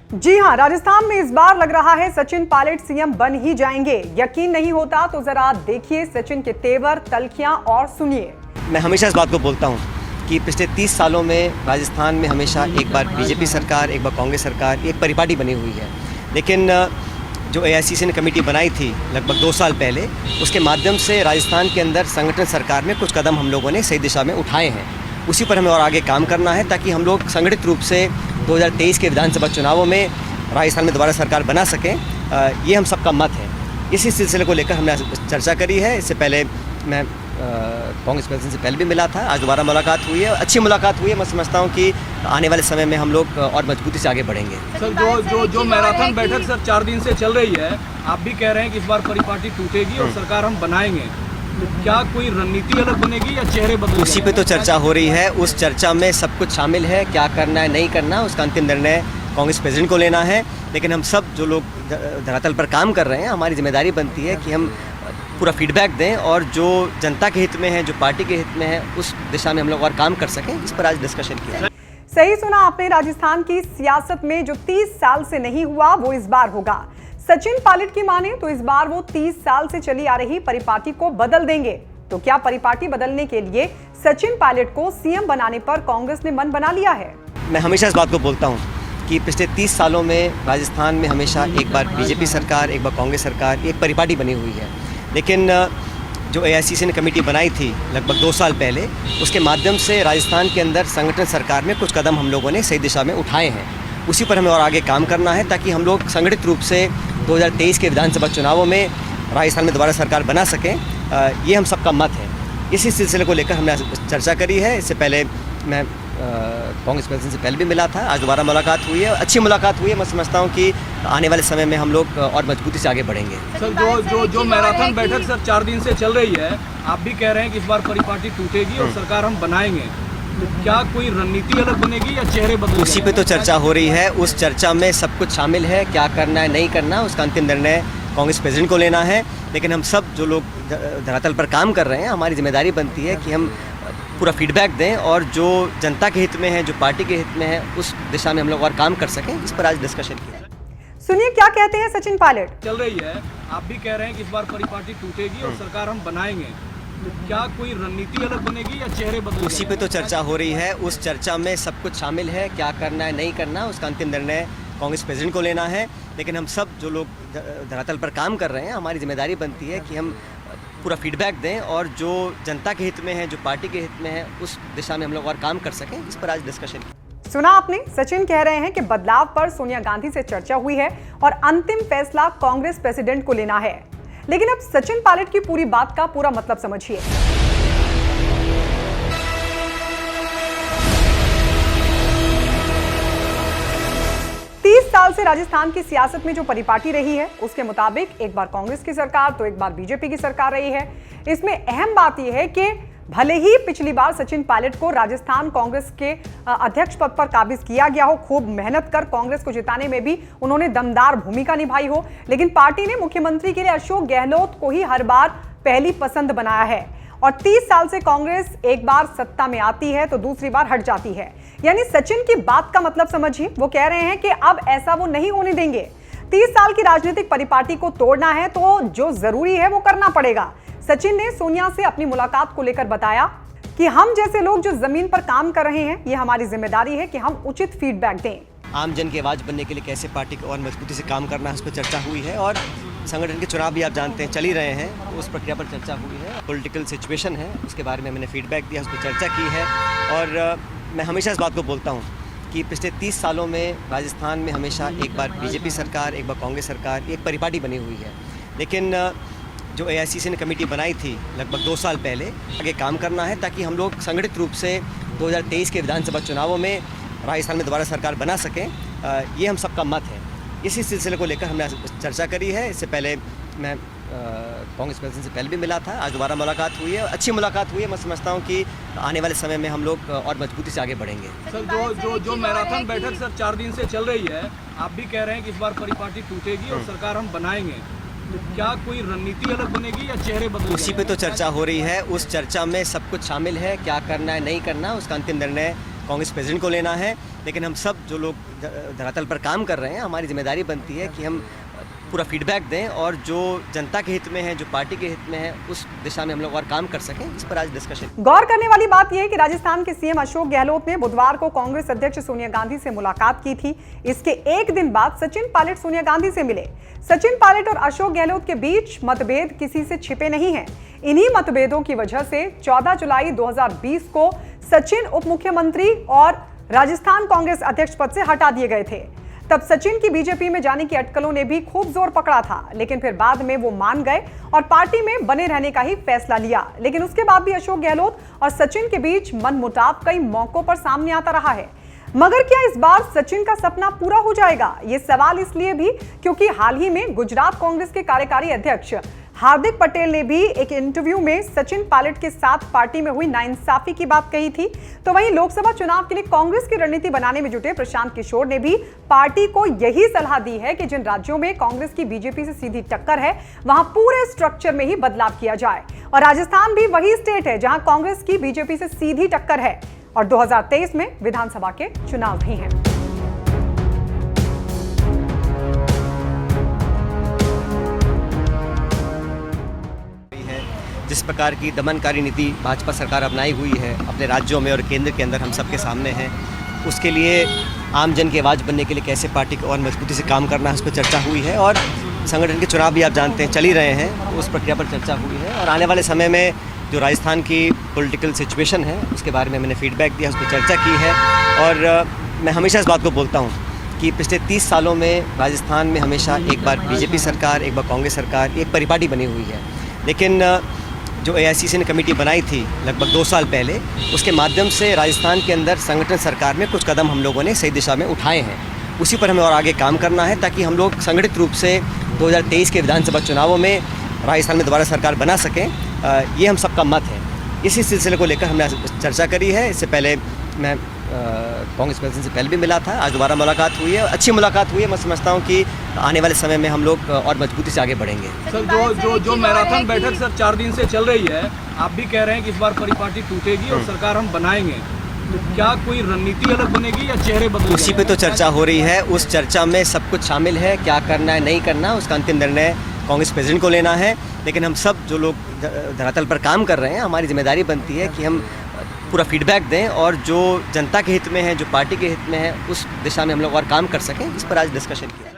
जी हां, राजस्थान में इस बार लग रहा है सचिन पायलट सीएम बन ही जाएंगे। यकीन नहीं होता तो जरा देखिए सचिन के तेवर, तलखियां और सुनिए। मैं हमेशा इस बात को बोलता हूं कि पिछले 30 सालों में राजस्थान में हमेशा एक बार बीजेपी सरकार, एक बार कांग्रेस सरकार, एक परिपाटी बनी हुई है। लेकिन जो एआईसीसी ने कमेटी बनाई थी लगभग 2 साल पहले, उसके माध्यम से राजस्थान के अंदर संगठन सरकार में कुछ कदम हम लोगों ने सही दिशा में उठाए हैं। उसी पर हमें और आगे काम करना है ताकि हम लोग संगठित रूप से 2023 के विधानसभा चुनावों में राजस्थान में दोबारा सरकार बना सकें। ये हम सबका मत है। इसी सिलसिले को लेकर हमने चर्चा करी है। इससे पहले मैं कांग्रेस प्रेसिडेंट से पहले भी मिला था, आज दोबारा मुलाकात हुई है, अच्छी मुलाकात हुई है। मैं समझता हूँ कि आने वाले समय में हम लोग और मजबूती से आगे बढ़ेंगे। सर, जो मैराथन बैठक सर 4 दिन से चल रही है, आप भी कह रहे हैं कि इस बार परिपाटी टूटेगी और सरकार हम बनाएंगे, तो क्या कोई रणनीति अलग बनेगी या चेहरे बदलेंगे? उसी पे तो चर्चा हो रही है। उस चर्चा में सब कुछ शामिल है। क्या करना है, नहीं करना, उसका अंतिम निर्णय कांग्रेस प्रेसिडेंट को लेना है। लेकिन हम सब जो लोग धरातल पर काम कर रहे हैं, हमारी जिम्मेदारी बनती है कि हम पूरा फीडबैक दें और जो जनता के हित में है, जो पार्टी के हित में है, उस दिशा में हम लोग और काम कर सकें। इस पर आज डिस्कशन किया। सही सुना आपने। राजस्थान की सियासत में जो 30 साल से नहीं हुआ वो इस बार होगा। सचिन पायलट की माने तो इस बार वो 30 साल से चली आ रही परिपाटी को बदल देंगे। तो क्या परिपाटी बदलने के लिए सचिन पायलट को सीएम बनाने पर कांग्रेस ने मन बना लिया है? मैं हमेशा इस बात को बोलता हूँ कि पिछले 30 सालों में राजस्थान में हमेशा एक बार बीजेपी सरकार, एक बार कांग्रेस सरकार, एक परिपाटी बनी हुई है। लेकिन जो एआईसीसी ने कमेटी बनाई थी लगभग 2 साल पहले, उसके माध्यम से राजस्थान के अंदर संगठन सरकार में कुछ कदम हम लोगों ने सही दिशा में उठाए हैं। उसी पर हमें और आगे काम करना है ताकि हम लोग संगठित रूप से 2023 के विधानसभा चुनावों में राजस्थान में दोबारा सरकार बना सकें। ये हम सबका मत है। इसी सिलसिले को लेकर हमने चर्चा करी है। इससे पहले मैं कांग्रेस प्रेसिडेंट से पहले भी मिला था, आज दोबारा मुलाकात हुई है, अच्छी मुलाकात हुई है। मैं समझता हूँ कि आने वाले समय में हम लोग और मजबूती से आगे बढ़ेंगे। सर, जो मैराथन बैठक सर 4 दिन से चल रही है, आप भी कह रहे हैं कि इस बार परिपाटी टूटेगी और सरकार हम बनाएंगे, तो क्या कोई रणनीति अलग बनेगी या चेहरे बदलेंगे? उसी पे तो चर्चा हो रही है। उस चर्चा में सब कुछ शामिल है। क्या करना है, नहीं करना, उसका अंतिम निर्णय कांग्रेस प्रेसिडेंट को लेना है। लेकिन हम सब जो लोग धरातल पर काम कर रहे हैं, हमारी जिम्मेदारी बनती है कि हम पूरा फीडबैक दें और जो जनता के हित में है, जो पार्टी के हित में है, उस दिशा में हम लोग और काम कर सकें। इस पर आज डिस्कशन किया। सुनिए क्या कहते हैं सचिन पायलट। चल रही है, आप भी कह रहे हैं कि इस बार परिपाटी टूटेगी और सरकार हम बनाएंगे, तो क्या कोई रणनीति अलग बनेगी या चेहरे बदलेंगे? उसी पे तो चर्चा हो रही है। उस चर्चा में सब कुछ शामिल है। क्या करना है, नहीं करना, उसका अंतिम निर्णय कांग्रेस प्रेसिडेंट को लेना है। लेकिन हम सब जो लोग धरातल पर काम कर रहे हैं, हमारी जिम्मेदारी बनती है कि हम पूरा फीडबैक दें और जो जनता के हित में है, जो पार्टी के हित में है, उस दिशा में हम लोग और काम कर सकें। इस पर आज डिस्कशन किया। सुना आपने। सचिन कह रहे हैं कि बदलाव पर सोनिया गांधी से चर्चा हुई है और अंतिम फैसला कांग्रेस प्रेसिडेंट को लेना है। लेकिन अब सचिन पायलट की पूरी बात का पूरा मतलब समझिए। 30 साल से राजस्थान की सियासत में जो परिपाटी रही है, उसके मुताबिक एक बार कांग्रेस की सरकार तो एक बार बीजेपी की सरकार रही है। इसमें अहम बात यह है कि भले ही पिछली बार सचिन पायलट को राजस्थान कांग्रेस के अध्यक्ष पद पर काबिज किया गया हो, खूब मेहनत कर कांग्रेस को जिताने में भी उन्होंने दमदार भूमिका निभाई हो, लेकिन पार्टी ने मुख्यमंत्री के लिए अशोक गहलोत को ही हर बार पहली पसंद बनाया है। और 30 साल से कांग्रेस एक बार सत्ता में आती है तो दूसरी बार हट जाती है। यानी सचिन की बात का मतलब समझिए। वो कह रहे हैं कि अब ऐसा वो नहीं होने देंगे। 30 साल की राजनीतिक परिपाटी को तोड़ना है तो जो जरूरी है वो करना पड़ेगा। सचिन ने सोनिया से अपनी मुलाकात को लेकर बताया कि हम जैसे लोग जो जमीन पर काम कर रहे हैं, ये हमारी जिम्मेदारी है कि हम उचित फीडबैक दें। आम जन की आवाज़ बनने के लिए कैसे पार्टी को और मजबूती से काम करना है, उस पर चर्चा हुई है। और संगठन के चुनाव भी आप जानते हैं चल ही रहे हैं, उस प्रक्रिया पर चर्चा हुई है। पॉलिटिकल सिचुएशन है, उसके बारे में मैंने फीडबैक दिया, उस पर चर्चा की है। और मैं हमेशा इस बात को बोलता हूँ कि पिछले 30 सालों में राजस्थान में हमेशा एक बार बीजेपी सरकार, एक बार कांग्रेस सरकार, एक परिपाटी बनी हुई है। लेकिन जो एआईसीसी ने कमेटी बनाई थी लगभग 2 साल पहले, आगे काम करना है ताकि हम लोग संगठित रूप से 2023 के विधानसभा चुनावों में राजस्थान में दोबारा सरकार बना सकें। ये हम सबका मत है। इसी सिलसिले को लेकर हमने चर्चा करी है। इससे पहले मैं कांग्रेस प्रेसिडेंट से पहले भी मिला था, आज दोबारा मुलाकात हुई है, अच्छी मुलाकात हुई है। मैं समझता हूँ कि आने वाले समय में हम लोग और मजबूती से आगे बढ़ेंगे। सर, जो मैराथन बैठक सर 4 दिन से चल रही है, आप भी कह रहे हैं कि इस बार परिपाटी टूटेगी और सरकार हम बनाएंगे, तो क्या कोई रणनीति अलग बनेगी या चेहरे बदलेंगे? उसी पे तो चर्चा हो रही है। उस चर्चा में सब कुछ शामिल है। क्या करना है, नहीं करना, उसका अंतिम निर्णय कांग्रेस प्रेसिडेंट को लेना है, लेकिन हम सब जो लोग धरातल पर काम कर रहे हैं, हमारी जिम्मेदारी बनती है कि हम पूरा फीडबैक दें और जो जनता के हित में है, जो पार्टी के हित में है, उस दिशा में हम लोग और काम कर सकें। इस पर आज डिस्कशन। गौर करने वाली बात यह है कि राजस्थान के सीएम अशोक गहलोत ने बुधवार को कांग्रेस अध्यक्ष सोनिया गांधी से मुलाकात की थी। इसके एक दिन बाद सचिन पायलट सोनिया गांधी से मिले। सचिन पायलट और अशोक गहलोत के बीच मतभेद किसी से छिपे नहीं हैं। इन्हीं मतभेदों की वजह से 14 जुलाई 2020 को सचिन उप मुख्यमंत्री और राजस्थान कांग्रेस अध्यक्ष पद से हटा दिए गए थे। तब सचिन की बीजेपी में जाने की अटकलों ने भी खूब जोर पकड़ा था, लेकिन फिर बाद में वो मान गए और पार्टी में बने रहने का ही फैसला लिया। लेकिन उसके बाद भी अशोक गहलोत और सचिन के बीच मनमुटाव कई मौकों पर सामने आता रहा है। मगर क्या इस बार सचिन का सपना पूरा हो जाएगा? ये सवाल इसलिए भी क्योंकि हाल ही में गुजरात कांग्रेस के कार्यकारी अध्यक्ष हार्दिक पटेल ने भी एक इंटरव्यू में सचिन पायलट के साथ पार्टी में हुई नाइंसाफी की बात कही थी। तो वहीं लोकसभा चुनाव के लिए कांग्रेस की रणनीति बनाने में जुटे प्रशांत किशोर ने भी पार्टी को यही सलाह दी है कि जिन राज्यों में कांग्रेस की बीजेपी से सीधी टक्कर है, वहां पूरे स्ट्रक्चर में ही बदलाव किया जाए। और राजस्थान भी वही स्टेट है जहां कांग्रेस की बीजेपी से सीधी टक्कर है और 2023 में विधानसभा के चुनाव भी हैं। जिस प्रकार की दमनकारी नीति भाजपा सरकार अपनाई हुई है अपने राज्यों में और केंद्र के अंदर, हम सबके सामने है। उसके लिए आम जन की आवाज़ बनने के लिए कैसे पार्टी को और मजबूती से काम करना है, उस पर चर्चा हुई है। और संगठन के चुनाव भी आप जानते हैं चल ही रहे हैं, उस प्रक्रिया पर चर्चा हुई है। और आने वाले समय में जो राजस्थान की पॉलिटिकल सिचुएशन है, उसके बारे में मैंने फीडबैक दिया, उस पर चर्चा की है। और मैं हमेशा इस बात को बोलता हूँ कि पिछले 30 सालों में राजस्थान में हमेशा एक बार बीजेपी सरकार, एक बार कांग्रेस सरकार, एक परिपाटी बनी हुई है। लेकिन जो AICC ने कमेटी बनाई थी लगभग 2 साल पहले, उसके माध्यम से राजस्थान के अंदर संगठन सरकार में कुछ कदम हम लोगों ने सही दिशा में उठाए हैं। उसी पर हमें और आगे काम करना है ताकि हम लोग संगठित रूप से 2023 के विधानसभा चुनावों में राजस्थान में दोबारा सरकार बना सकें। ये हम सबका मत है। इसी सिलसिले को लेकर हमने चर्चा करी है। इससे पहले मैं कांग्रेस प्रेसिडेंट से पहले भी मिला था, आज दोबारा मुलाकात हुई है, अच्छी मुलाकात हुई है। मैं समझता हूँ कि आने वाले समय में हम लोग और मजबूती से आगे बढ़ेंगे। सर, जो मैराथन बैठक सर 4 दिन से चल रही है, आप भी कह रहे हैं कि इस बार परिपाटी टूटेगी और सरकार हम बनाएंगे, तो क्या कोई रणनीति अलग बनेगी या चेहरे बदलेंगे? उसी पे तो चर्चा हो रही है। उस चर्चा में सब कुछ शामिल है, क्या करना है, नहीं करना, उसका अंतिम निर्णय कांग्रेस प्रेसिडेंट को लेना है। लेकिन हम सब जो लोग धरातल पर काम कर रहे हैं, हमारी जिम्मेदारी बनती है कि हम पूरा फीडबैक दें और जो जनता के हित में है, जो पार्टी के हित में है, उस दिशा में हम लोग और काम कर सकें। इस पर आज डिस्कशन किया।